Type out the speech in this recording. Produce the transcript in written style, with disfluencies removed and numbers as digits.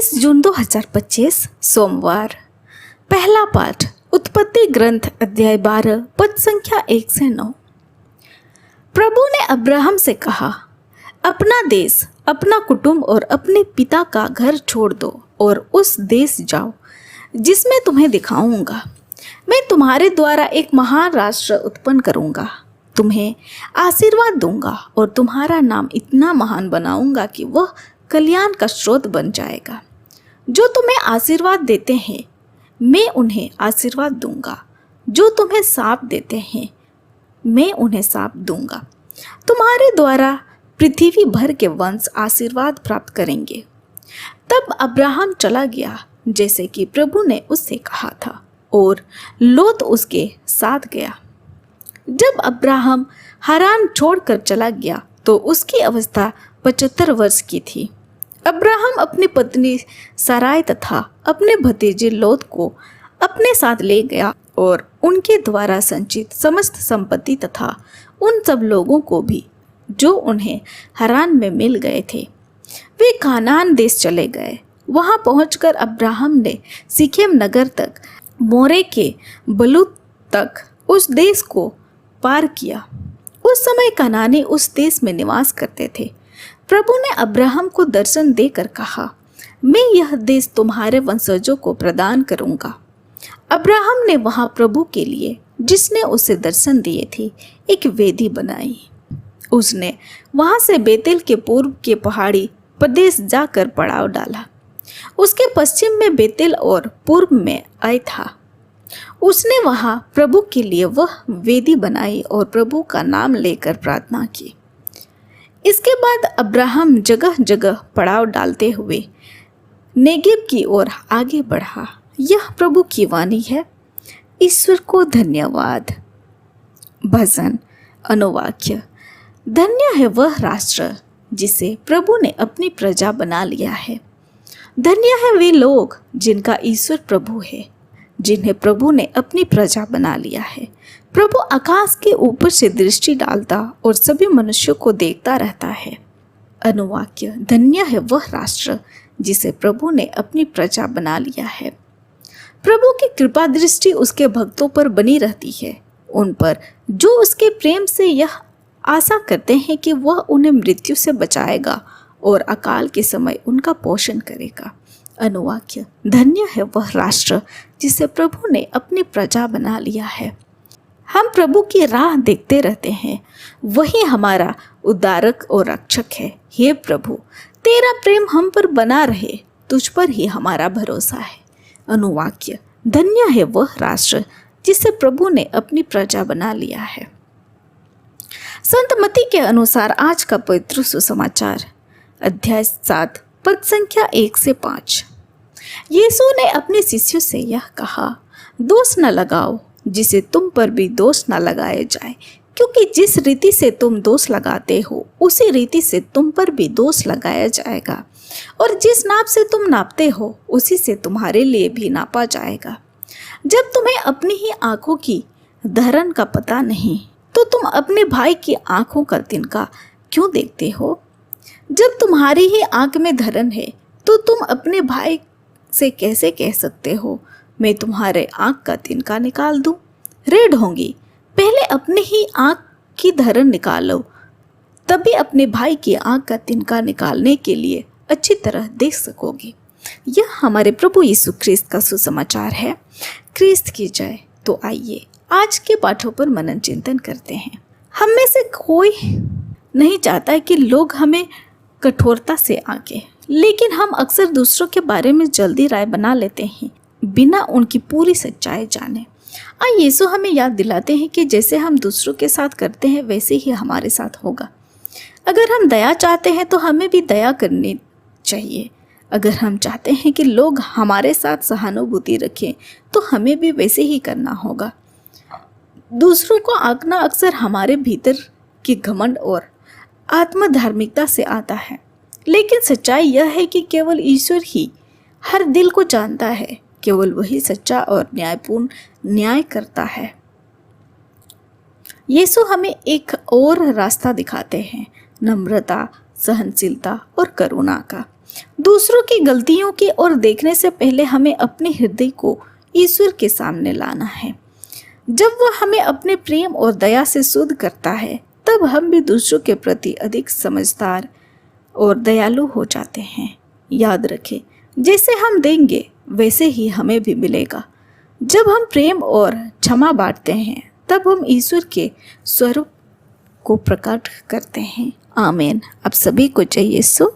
21 जून 2025 सोमवार। पहला पाठ उत्पत्ति ग्रंथ अध्याय 12 पद संख्या 1 से 9। प्रभु ने अब्राहम से कहा, अपना देश, अपना कुटुंब और अपने पिता का घर छोड़ दो और उस देश जाओ जिसमें तुम्हें दिखाऊंगा। मैं तुम्हारे द्वारा एक महान राष्ट्र उत्पन्न करूंगा, तुम्हें आशीर्वाद दूंगा और तुम्हारा नाम इतना महान बनाऊंगा कि वह कल्याण का स्रोत बन जाएगा। जो तुम्हें आशीर्वाद देते हैं मैं उन्हें आशीर्वाद दूंगा, जो तुम्हें शाप देते हैं मैं उन्हें शाप दूंगा। तुम्हारे द्वारा पृथ्वी भर के वंश आशीर्वाद प्राप्त करेंगे। तब अब्राहम चला गया जैसे कि प्रभु ने उससे कहा था और लोत उसके साथ गया। जब अब्राहम हारान छोड़कर चला गया तो उसकी अवस्था 75 वर्ष की थी। अब्राहम अपनी पत्नी साराय तथा अपने भतीजे लोत को अपने साथ ले गया और उनके द्वारा संचित समस्त संपत्ति तथा उन सब लोगों को भी जो उन्हें हारान में मिल गए थे। वे कानान देश चले गए। वहां पहुंचकर अब्राहम ने सिखेम नगर तक मोरे के बलूत तक उस देश को पार किया। उस समय कनानी उस देश में निवास करते थे। प्रभु ने अब्राहम को दर्शन देकर कहा, मैं यह देश तुम्हारे वंशजों को प्रदान करूंगा। अब्राहम ने वहां प्रभु के लिए, जिसने उसे दर्शन दिए थे, एक वेदी बनाई। उसने वहां से बेतेल के पूर्व के पहाड़ी प्रदेश जाकर पड़ाव डाला। उसके पश्चिम में बेतेल और पूर्व में आई था। उसने वहां प्रभु के लिए वह वेदी बनाई और प्रभु का नाम लेकर प्रार्थना की। इसके बाद अब्राहम जगह जगह पड़ाव डालते हुए नेगेव की ओर आगे बढ़ा। यह प्रभु की वाणी है। ईश्वर को धन्यवाद। भजन अनुवाक्य। धन्य है वह राष्ट्र जिसे प्रभु ने अपनी प्रजा बना लिया है। धन्य है वे लोग जिनका ईश्वर प्रभु है, जिन्हें प्रभु ने अपनी प्रजा बना लिया है। प्रभु आकाश के ऊपर से दृष्टि डालता और सभी मनुष्यों को देखता रहता है। अनुवाक्य। धन्य है वह राष्ट्र जिसे प्रभु ने अपनी प्रजा बना लिया है। प्रभु की कृपा दृष्टि उसके भक्तों पर बनी रहती है, उन पर जो उसके प्रेम से यह आशा करते हैं कि वह उन्हें मृत्यु से बचाएगा और अकाल के समय उनका पोषण करेगा। अनुवाक्य। धन्य है वह राष्ट्र जिसे प्रभु ने अपनी प्रजा बना लिया है। हम प्रभु की राह देखते रहते हैं, वही हमारा उद्धारक और रक्षक है। हे प्रभु, तेरा प्रेम हम पर बना रहे, तुझ पर ही हमारा भरोसा है। अनुवाक्य। धन्य है वह राष्ट्र जिसे प्रभु ने अपनी प्रजा बना लिया है। संत मत्ती के अनुसार आज का पवित्र सुसमाचार अध्याय 7 पद संख्या 1 से 5। यीशु ने अपने शिष्यों से यह कहा, दोष न लगाओ जिसे तुम पर भी दोष न लगाया जाए, क्योंकि जिस रीति से तुम दोष लगाते हो उसी रीति से तुम पर भी दोष लगाया जाएगा, और जिस नाप से तुम नापते हो उसी से तुम्हारे लिए भी नापा जाएगा। जब तुम्हें अपनी ही आंखों की धरन का पता नहीं तो तुम अपने भाई की आंखों का तिनका क्यों देखते हो? जब तुम्हारी ही आंख में धरन है तो तुम अपने भाई से कैसे कह सकते हो, मैं तुम्हारे आंख का तिनका निकाल दूं? रे ढोंगी, पहले अपने ही आंख की धरन निकालो, तभी अपने भाई की आंख का तिनका निकालने के लिए अच्छी तरह देख सकोगे। यह हमारे प्रभु यीशु ख्रिस्त का सुसमाचार है। ख्रिस्त की जय। तो आइए आज के पाठों पर मनन चिंतन करते हैं। हम में से कोई नहीं चाहता कि लोग हमें कठोरता से आके, लेकिन हम अक्सर दूसरों के बारे में जल्दी राय बना लेते हैं बिना उनकी पूरी सच्चाई जाने। यीशु हमें याद दिलाते हैं कि जैसे हम दूसरों के साथ करते हैं वैसे ही हमारे साथ होगा। अगर हम दया चाहते हैं तो हमें भी दया करनी चाहिए। अगर हम चाहते हैं कि लोग हमारे साथ सहानुभूति रखें तो हमें भी वैसे ही करना होगा। दूसरों को आंकना अक्सर हमारे भीतर की घमंड और आत्मधार्मिकता से आता है, लेकिन सच्चाई यह है कि केवल ईश्वर ही हर दिल को जानता है। केवल वही सच्चा और न्यायपूर्ण न्याय करता है। यीशु हमें एक और रास्ता दिखाते हैं, नम्रता, सहनशीलता और करुणा का। दूसरों की गलतियों की ओर देखने से पहले हमें अपने हृदय को ईश्वर के सामने लाना है। जब वह हमें अपने प्रेम और दया से शुद्ध करता है, तब हम भी दूसरों के प्रति अधिक समझदार और दयालु हो जाते हैं। याद रखें, जैसे हम देंगे वैसे ही हमें भी मिलेगा। जब हम प्रेम और क्षमा बांटते हैं, तब हम ईश्वर के स्वरूप को प्रकट करते हैं। आमीन। आप सभी को जय यीशु।